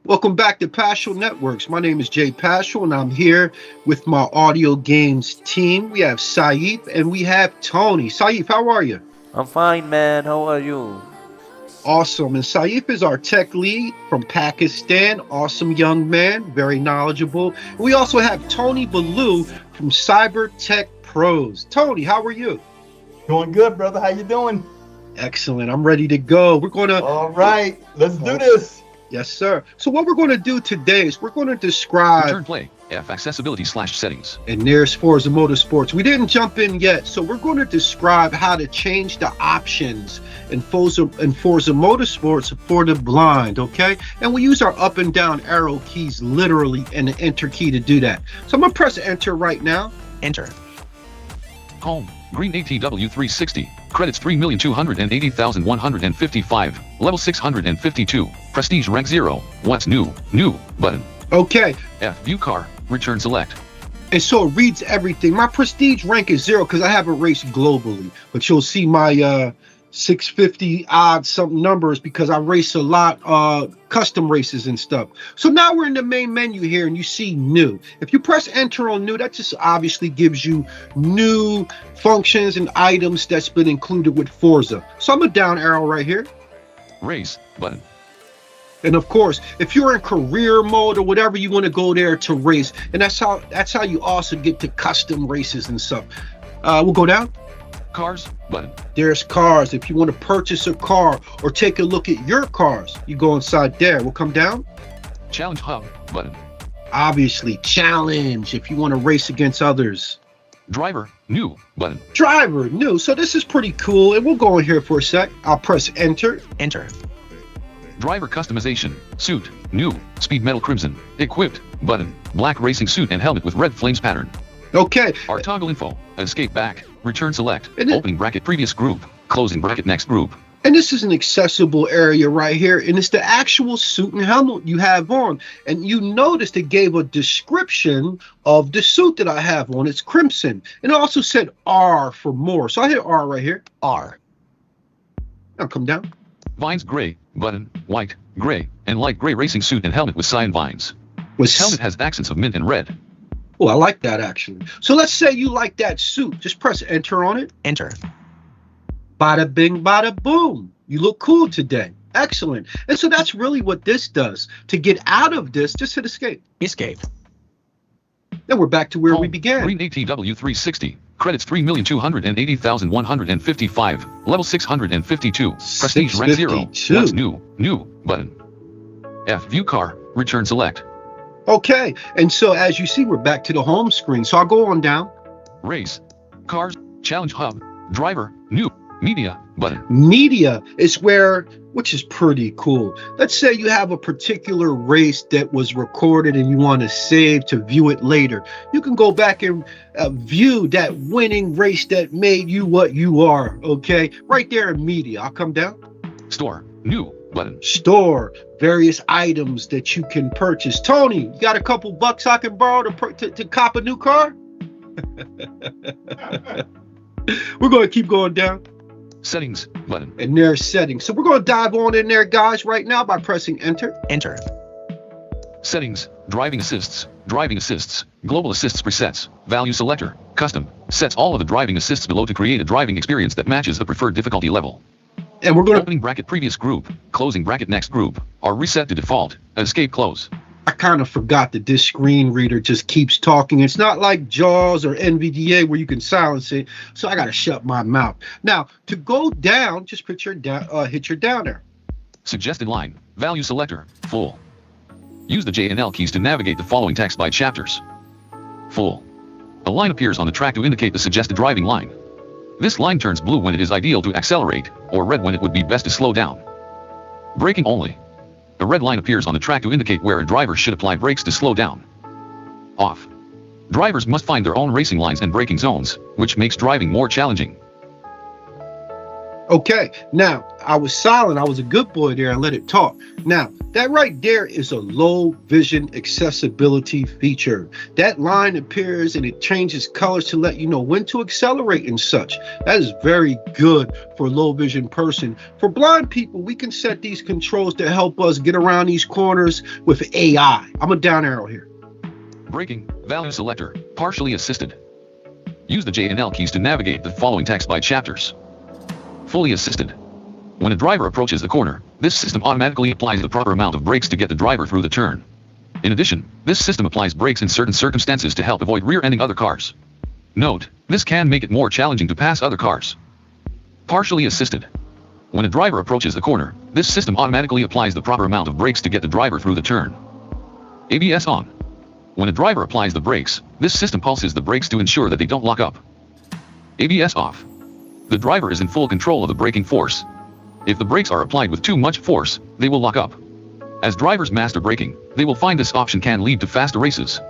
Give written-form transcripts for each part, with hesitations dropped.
Welcome back to Paschall Networks. My name is Jay Paschall, and I'm here with my audio games team. We have Saif and we have Tony. Saif, how are you? I'm fine, man. How are you? Awesome. And Saif is our tech lead from Pakistan. Awesome young man, very knowledgeable. We also have Tony Ballou from Cyber Tech Pros. Tony, how are you? Doing good, brother. How you doing? Excellent. I'm ready to go. We're going to. All right, let's do this. Yes, sir. So what we're going to do today is we're going to describe. Return play. F accessibility/settings. And there's Forza Motorsports. We didn't jump in yet, so we're going to describe how to change the options in Forza Motorsports for the blind, okay? And we use our up and down arrow keys literally and the enter key to do that. So I'm going to press enter right now. Enter. Home. Green ATW 360. Credits 3,280,155. Level 652. Prestige rank 0. What's new? New. Button. Okay. F. View car. Return select. And so it reads everything. My prestige rank is 0 because I haven't raced globally. But you'll see my 650 odd something numbers because I race a lot custom races and stuff. So now we're in the main menu here and you see new. If you press enter on new, that just obviously gives you new functions and items that's been included with Forza. So I'm a down arrow right here. Race. Button. And of course, if you're in career mode or whatever, you want to go there to race. And that's how you also get to custom races and stuff. We'll go down. Cars. Button. There's cars. If you want to purchase a car or take a look at your cars, you go inside there. We'll come down. Challenge hub. Button. Obviously, challenge if you want to race against others. Driver. New. Button. Driver. New. So this is pretty cool. And we'll go in here for a sec. I'll press enter. Enter. Driver customization. Suit. New. Speed metal crimson. Equipped. Button. Black racing suit and helmet with red flames pattern. Okay. Our toggle info. Escape back. Return select. And it- Opening bracket previous group. Closing bracket next group. And this is an accessible area right here. And it's the actual suit and helmet you have on. And you noticed it gave a description of the suit that I have on. It's crimson. And it also said R for more. So I hit R right here. R. Now come down. Vines gray. Button. White. Gray. And light gray racing suit and helmet with cyan vines. Helmet has accents of mint and red. Oh, I like that actually. So let's say you like that suit. Just press enter on it. Enter. Bada bing, bada boom. You look cool today. Excellent. And so that's really what this does. To get out of this, just hit escape. Escape. Then we're back to where we Home. began. Green ATW 360. Credits 3,280,155. Level 652. Prestige rank 0. 652. What's new? New. Button. F. View car. Return select. Okay. And so as you see, we're back to the home screen. So I'll go on down. Race. Cars. Challenge hub. Driver. New. Media. Button. Media is where, which is pretty cool. Let's say you have a particular race that was recorded and you want to save to view it later. You can go back and view that winning race that made you what you are. Okay. Right there in media. I'll come down. Store. New. Button. Store various items that you can purchase. Tony, you got a couple bucks I can borrow to cop a new car? We're going to keep going down. Settings. Button. And there's settings. So we're going to dive on in there, guys, right now by pressing enter. Enter. Settings. Driving assists. Driving assists. Global assists presets. Value selector. Custom. Sets all of the driving assists below to create a driving experience that matches the preferred difficulty level. And we're going to, Opening bracket previous group. Closing bracket next group. Are reset to default. Escape close. I kind of forgot that this screen reader just keeps talking. It's not like JAWS or NVDA where you can silence it. So I got to shut my mouth. Now, to go down, just hit your down arrow. Suggested line. Value selector. Full. Use the J and L keys to navigate the following text by chapters. Full. A line appears on the track to indicate the suggested driving line. This line turns blue when it is ideal to accelerate, or red when it would be best to slow down. Braking only. A red line appears on the track to indicate where a driver should apply brakes to slow down. Off. Drivers must find their own racing lines and braking zones, which makes driving more challenging. Okay, now I was silent. I was a good boy there. I let it talk. Now, that right there is a low vision accessibility feature. That line appears and it changes colors to let you know when to accelerate and such. That is very good for low vision person. For blind people, we can set these controls to help us get around these corners with AI. I'm a down arrow here. Braking, value selector, partially assisted. Use the J and L keys to navigate the following text by chapters. Fully assisted. When a driver approaches the corner, this system automatically applies the proper amount of brakes to get the driver through the turn. In addition, this system applies brakes in certain circumstances to help avoid rear-ending other cars. Note, this can make it more challenging to pass other cars. Partially assisted. When a driver approaches the corner, this system automatically applies the proper amount of brakes to get the driver through the turn. ABS on. When a driver applies the brakes, this system pulses the brakes to ensure that they don't lock up. ABS off. The driver is in full control of the braking force. If the brakes are applied with too much force, they will lock up. As drivers master braking, they will find this option can lead to faster races.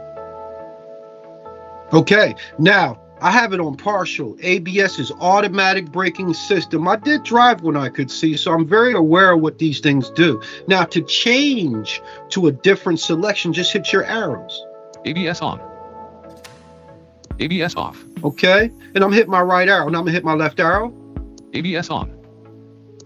Okay, now I have it on partial. ABS is automatic braking system. I did drive when I could see, so I'm very aware of what these things do. Now to change to a different selection, just hit your arrows. ABS on. ABS off. Okay, and I'm hitting my right arrow. Now I'm gonna hit my left arrow. ABS on.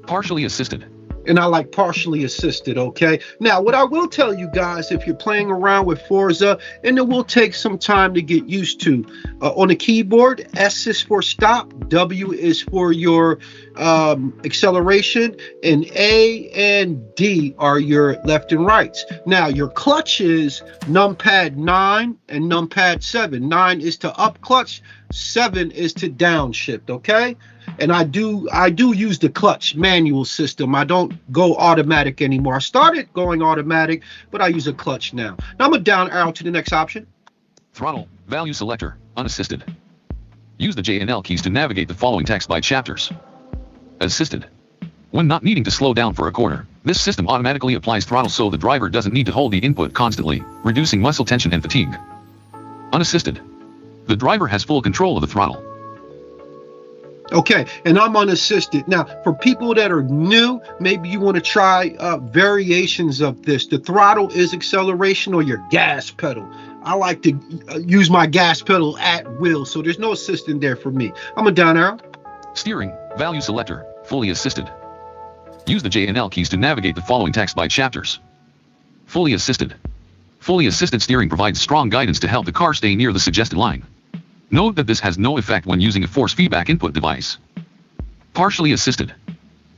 Partially assisted. And I like partially assisted, okay? Now, what I will tell you guys, if you're playing around with Forza, and it will take some time to get used to, on the keyboard, S is for stop, W is for your acceleration, and A and D are your left and rights. Now, your clutch is numpad 9 and numpad 7. 9 is to up clutch, 7 is to downshift, okay? And I do use the clutch manual system. I don't go automatic anymore. I started going automatic, but I use a clutch now. Now I'm a down arrow to the next option. Throttle, value selector, unassisted. Use the J and L keys to navigate the following text by chapters. Assisted. When not needing to slow down for a corner, this system automatically applies throttle so the driver doesn't need to hold the input constantly, reducing muscle tension and fatigue. Unassisted. The driver has full control of the throttle. Okay, and I'm unassisted. Now, for people that are new, maybe you want to try variations of this. The throttle is acceleration or your gas pedal. I like to use my gas pedal at will, so there's no assistant there for me. I'm a down arrow. Steering, value selector, fully assisted. Use the J and L keys to navigate the following text by chapters. Fully assisted. Fully assisted steering provides strong guidance to help the car stay near the suggested line. Note that this has no effect when using a force feedback input device. Partially assisted.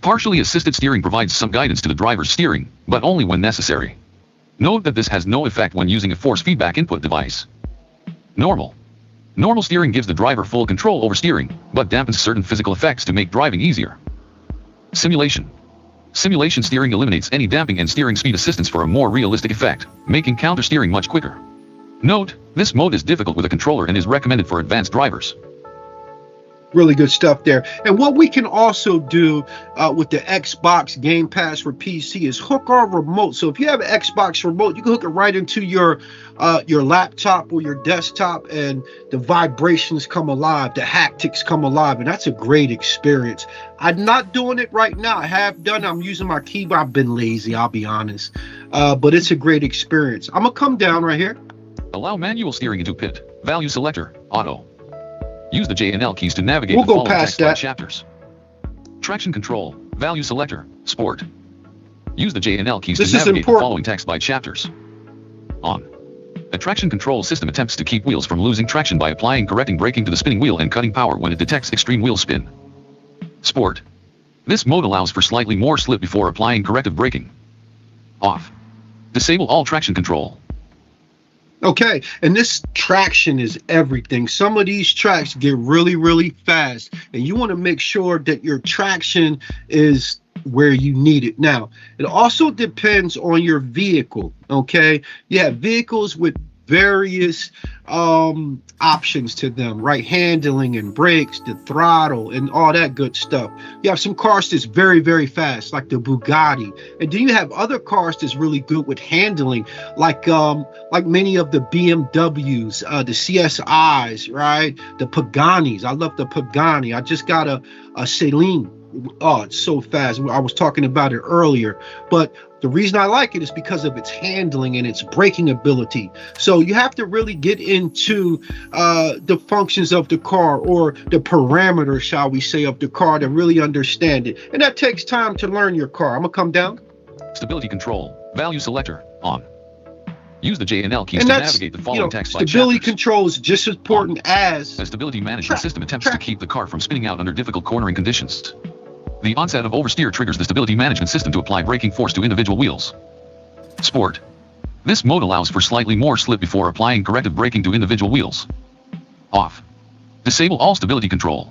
Partially assisted steering provides some guidance to the driver's steering, but only when necessary. Note that this has no effect when using a force feedback input device. Normal. Normal steering gives the driver full control over steering, but dampens certain physical effects to make driving easier. Simulation. Simulation steering eliminates any damping and steering speed assistance for a more realistic effect, making counter steering much quicker. Note, this mode is difficult with a controller and is recommended for advanced drivers. Really good stuff there. And what we can also do with the Xbox Game Pass for PC is hook our remote. So if you have an Xbox remote, you can hook it right into your laptop or your desktop, and the vibrations come alive, the haptics come alive, and that's a great experience. I'm not doing it right now. I have done. I'm using my keyboard. I've been lazy, I'll be honest, but it's a great experience. I'm gonna come down right here. Allow manual steering into pit, value selector, auto. Use the J and L keys to navigate We'll the go following past text by that. chapters. Traction control, value selector, sport. Use the J and L keys This to is navigate the important. following text by chapters. On. A traction control system attempts to keep wheels from losing traction by applying correcting braking to the spinning wheel and cutting power when it detects extreme wheel spin. Sport. This mode allows for slightly more slip before applying corrective braking. Off. Disable all traction control. Okay, and this traction is everything. Some of these tracks get really, really fast, and you want to make sure that your traction is where you need it. Now, it also depends on your vehicle, okay? You have vehicles with various options to them, right? Handling and brakes, the throttle, and all that good stuff. You have some cars that's very, very fast, like the Bugatti, and then you have other cars that's really good with handling, like many of the BMWs, the CSIs, right? The Paganis. I love the Pagani. I just got a Celine. Oh, it's so fast. I was talking about it earlier, but the reason I like it is because of its handling and its braking ability. So you have to really get into the functions of the car, or the parameters, shall we say, of the car to really understand it. And that takes time to learn your car. I'm gonna come down. Stability control. Value selector. On. Use the J and L keys And to that's, navigate the following text by stability chapters. control is just as important as A stability management system attempts to track. keep the car from spinning out under difficult cornering conditions. The onset of oversteer triggers the stability management system to apply braking force to individual wheels. Sport. This mode allows for slightly more slip before applying corrective braking to individual wheels. Off. Disable all stability control.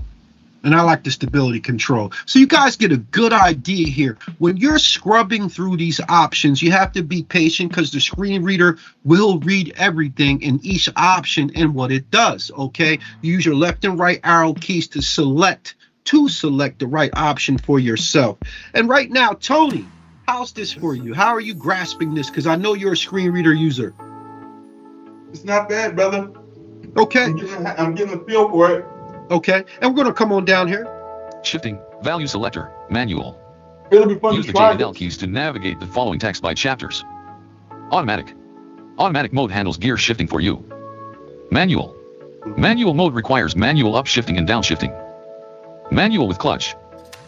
And I like the stability control. So you guys get a good idea here. When you're scrubbing through these options, you have to be patient because the screen reader will read everything in each option and what it does, okay? You use your left and right arrow keys to select the right option for yourself. And right now, Tony, how's this for you? How are you grasping this? Because I know you're a screen reader user. It's not bad, brother. Okay, I'm getting a feel for it. okay. And we're going to come on down here. Shifting. Value selector. Manual. It'll be fun Use to the J try. and L keys to navigate the following text by chapters. Automatic. Automatic mode handles gear shifting for you. Manual. Manual mode requires manual upshifting and downshifting. Manual with clutch.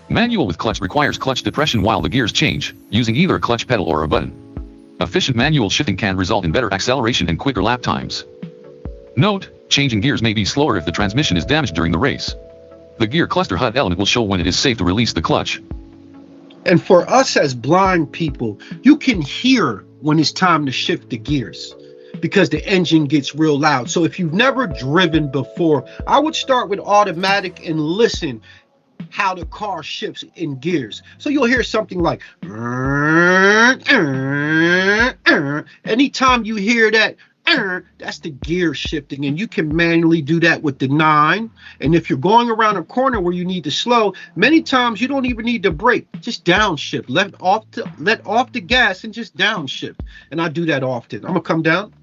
Manual with clutch requires clutch depression while the gears change, using either a clutch pedal or a button. Efficient manual shifting can result in better acceleration and quicker lap times. Note, changing gears may be slower if the transmission is damaged during the race. The gear cluster HUD element will show when it is safe to release the clutch. And for us as blind people, you can hear when it's time to shift the gears because the engine gets real loud. So if you've never driven before, I would start with automatic and listen how the car shifts in gears. So you'll hear something like, anytime you hear that, that's the gear shifting, and you can manually do that with the 9. And if you're going around a corner where you need to slow, many times you don't even need to brake, just downshift, let off the gas and just downshift. And I do that often. I'm gonna come down.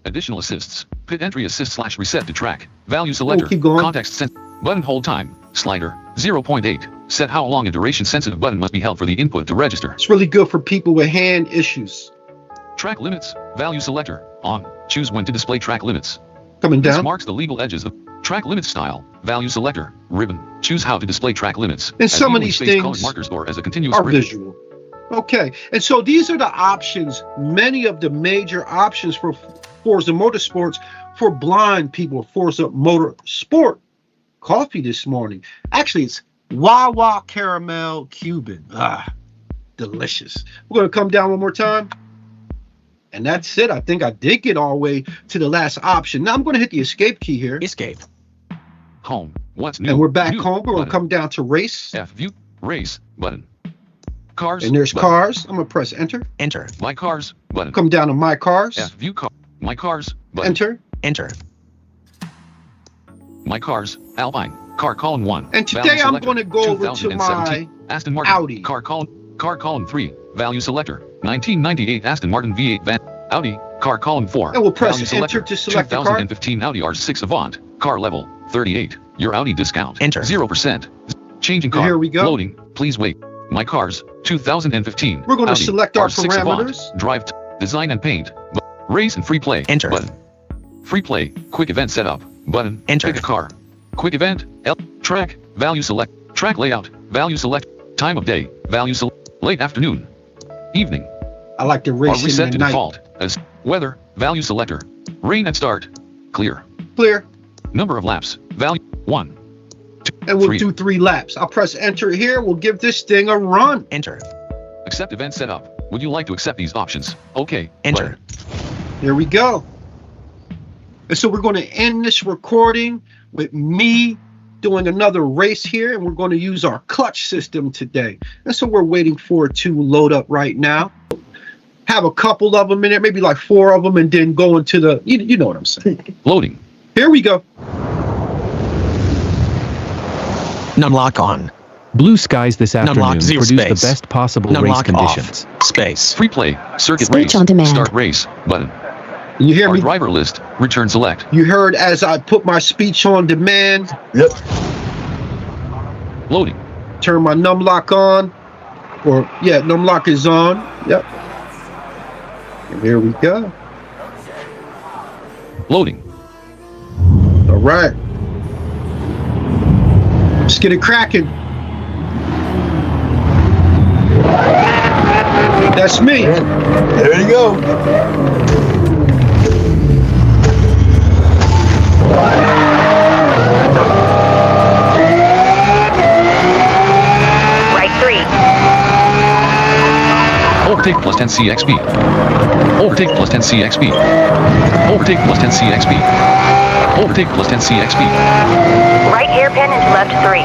Additional assists. Pit entry assist / reset to track. Value selector. keep going. Context sense. Button hold time. Slider. 0.8. Set how long a duration sensitive button must be held for the input to register. It's really good for people with hand issues. Track limits. Value selector. On. Choose when to display track limits. Coming This down. marks the legal edges of track limits style. Value selector. Ribbon. Choose how to display track limits. And as some of evenly these spaced things colored markers or as a continuous are grid. visual. Okay, and so these are the options, many of the major options for Forza Motorsports for blind people. Forza Motorsport coffee this morning. Actually, it's Wawa Caramel Cuban. Delicious. We're going to come down one more time. And that's it. I think I did get all the way to the last option. Now I'm going to hit the escape key here. Escape. Home. What's new? And we're back New home. We're going to button. come down to race. F view. Race button. Cars. And there's button. cars. I'm going to press enter. Enter. My cars button. Come down to my cars. F view car. My cars button. Enter. Enter. My cars. Alpine. Car column 1. And today Value I'm selector. going to go over to 2017. Aston Martin. Audi. Car column 3. Value selector. 1998 Aston Martin V8 van. Audi. Car column 4. And we'll press Value enter selector. to select the car. 2015 Audi R6 Avant. Car level 38. Your Audi discount. Enter. 0%. Changing car. Here we go. Loading. Please wait. My cars. 2015. We're going to Audi select our R6 parameters. Avant. Drive. Design and paint. Race and free play. Enter. Button. Free play. Quick event setup. Button. Enter. Pick a car. Quick event. Track. Value select. Track layout. Value select. Time of day. Value select. Late afternoon. Evening. I like the Or race in reset the to night. default as weather. Value selector. Rain at start. Clear. Clear. Number of laps. Value 1. And we'll 3. do 3 laps. I'll press enter here. We'll give this thing a run. Enter. Accept event setup. Would you like to accept these options? Okay. Enter. button. Here we go. And so we're going to end this recording with me doing another race here, and we're going to use our clutch system today. And so we're waiting for it to load up right now. Have a couple of them in there, maybe like 4 of them, and then go into the, you know what I'm saying. Loading. Here we go. Numlock on. Blue skies this afternoon Numlock zero produce space. the best possible race Numlock conditions. off. Space. Free play. Circuit Speech race. on demand. Start race. Button. You hear Our me? driver list. Return select. You heard as I put my speech on demand. Yep. Loading. Turn my num lock on. Or, yeah, num lock is on. Yep. And here we go. Loading. All right. Let's get it cracking. That's me. There you go. Right 3. Overtake plus 10 CXP. Overtake plus 10 CXP. Overtake plus 10 CXP. Overtake plus 10 CXP. Right hairpin into left 3.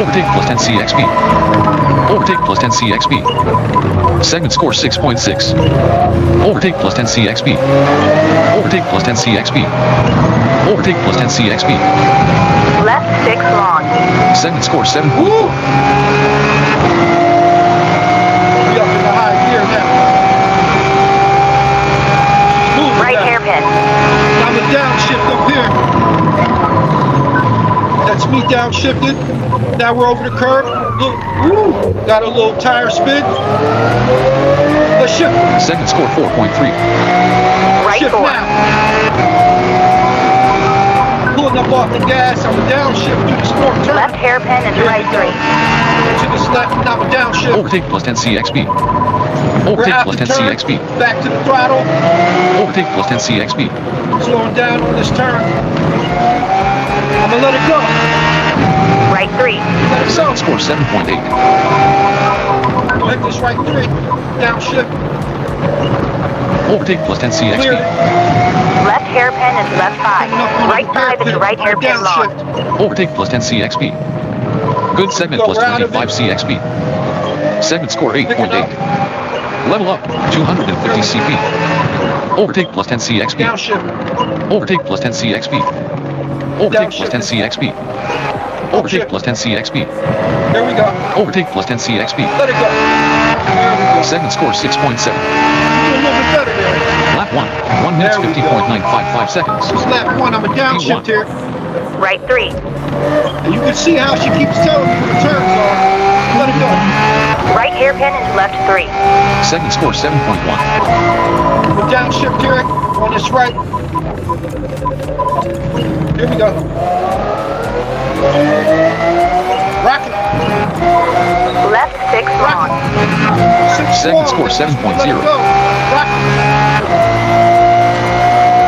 Overtake plus 10 CXP. Overtake plus 10 CXP. Segment score 6.6. Overtake plus 10 CXP. Overtake plus 10 CXP. Overtake plus 10 CXP. Left 6 long. Segment score 7.4. We up in the high gear now. Moving Right now. hairpin. I'm a downshift up here. That's me downshifted. Now we're over the curb. Look, woo, got a little tire spin. Let's shift. Segment score 4.3. Right Shift 4. now. Pulling up off the gas. I'm a downshift to the sport turn. Left hairpin into right 3. To the left. Now I'm a downshift. Overtake plus 10 CXP. We're Overtake out plus the 10 turn. CXP. Back to the throttle. Overtake plus 10 CXP. Slowing down on this turn. I'm gonna let it go. Right 3. Let it go. Segment score 7.8. Hit this right 3. Downshift. Overtake plus 10 Clear CXP. it. Left hairpin into left 5. Right 5 into right hairpin long. Downshift. Overtake plus 10 CXP. Good segment Go, plus we're out of 25 CXP. Segment score Pick it 8.8. up. Level up 250 CP. Overtake plus 10 CXP. Downshift. Overtake plus 10 CXP. Overtake plus 10 CXP. Overtake plus 10 CXP. There we go. Overtake plus 10 CXP. Let it go. There we go. Segment score 6.7. Do a little bit better there. Lap 1. 1 minute There we go. 50.955 seconds. This lap 1, I'm a downshift P1. here. Right 3. And you can see how she keeps telling me where the turns are. Let it go. Right hairpin into left 3. Segment score 7.1. I'm a downshift here on this right. Here we go. Rock it. Left 6 long. Segment score 7.0. Let it go. Rock it.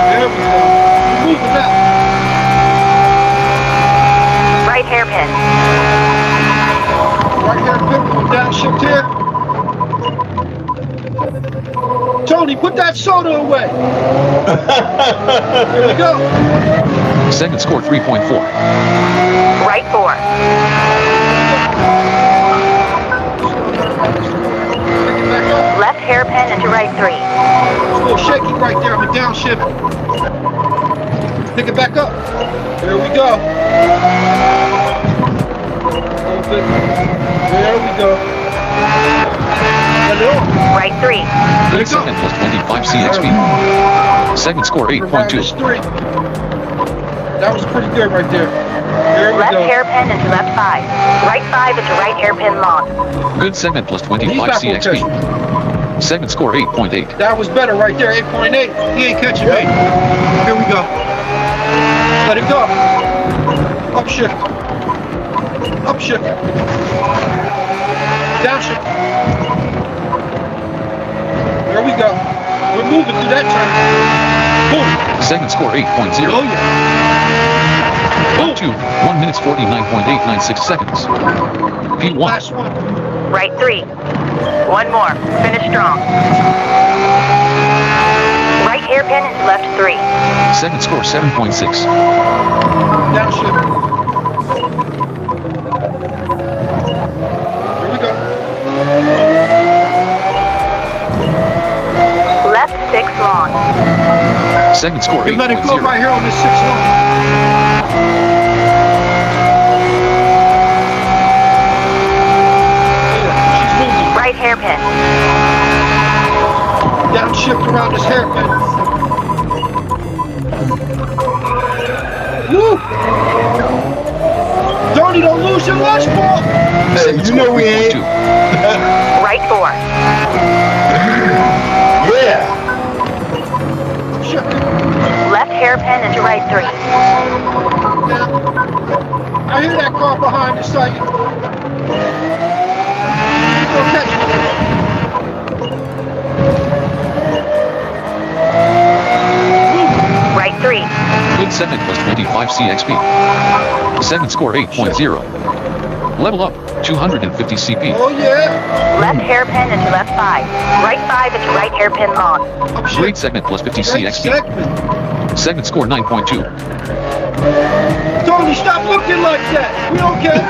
There we go. Moving up. Right hairpin. Right here, pip, downshift here. Tony, put that soda away. Here we go. Segment score 3.4. Right 4. Pick it back up. Left hairpin into right 3. It's a little shaky right there. I'm a downshift. Pick it back up. There we go. There we go. Let it on. Right 3. Good segment plus 25 CXP. Segment score We're back to 8.2. 3. That was pretty good right there. There we Left go. hairpin into left 5. Right 5 into right hairpin long. Good segment plus He's 25 not gonna catch me. CXP. Segment score 8.8. That was better right there, 8.8. He ain't catching me. Here we go. Let it go. Upshift. Upshift. Downshift. There we go. We're moving through that turn. Boom. Segment score 8.0. Oh yeah. Lap 2. 1 minute 49.896 seconds. P1. Last one. Right 3. One more. Finish strong. Right hairpin into left 3. Segment score 7.6. Downshift. Here we go. Left 6 long. Segment score You let it go 8.0. right here on this 6-1. She's moving. Right hairpin. Downshift around this hairpin. Woo! Tony, don't lose your lunch ball. Hey, you know we ain't. 2. Right 4. Yeah. Shit. Left hairpin into right 3. I hear that car behind the site. Don't catch me. Right 3. Good segment plus 25 CXP. Segment score 8.0. Level up 250 CP. Oh yeah. Left hairpin into left 5. Right 5 into right hairpin long. Oh, shit. Grade segment plus 50 Great CXP. segment. Segment score 9.2. Tony, stop looking like that. We don't care.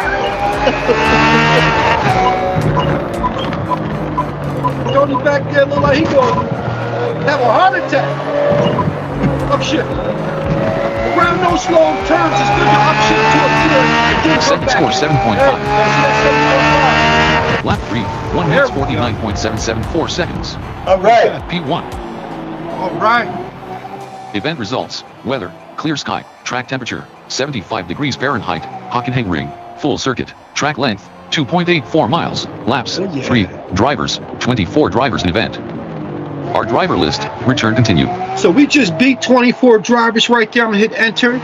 Tony back there look like he gonna have a heart attack. Oh shit. Around those long turns, it's good to upshift to a gear and then come Segment back. score 7.5. Hey, that's 7.5. Lap 3, 1 There minutes we go. 49.774 seconds. All right. P1. All right. Event results. Weather. Clear sky. Track temperature. 75 degrees Fahrenheit. Hockenheimring. Full circuit. Track length. 2.84 miles. Laps. Oh, yeah. 3. Drivers. 24 drivers in event. Our driver list. Return continue. So we just beat 24 drivers right there. I'm gonna hit enter.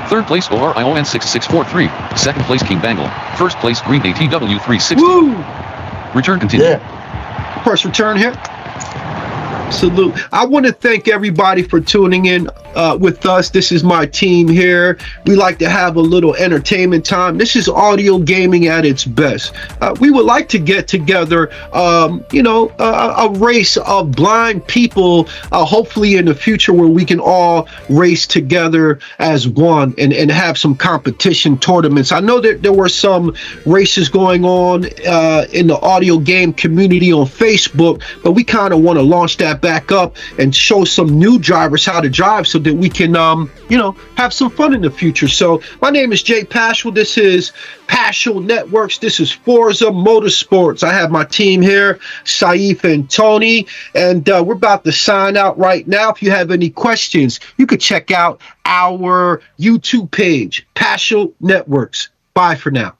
Third place ORION 6643. Second place King Bangle. First place Green ATW 360. Woo! Return continue. Yeah. Press return here. Salute. I want to thank everybody for tuning in with us. This is my team here. We like to have a little entertainment time. This is audio gaming at its best. We would like to get together, a race of blind people, hopefully in the future where we can all race together as one and have some competition tournaments. I know that there were some races going on in the audio game community on Facebook, but we kind of want to launch that back up and show some new drivers how to drive so that we can have some fun in the future. So my name is Jay Paschall. This is Paschall Networks. This is Forza Motorsports. I have my team here, Saif and Tony, and we're about to sign out right now. If you have any questions, you could check out our YouTube page, Paschall Networks. Bye for now.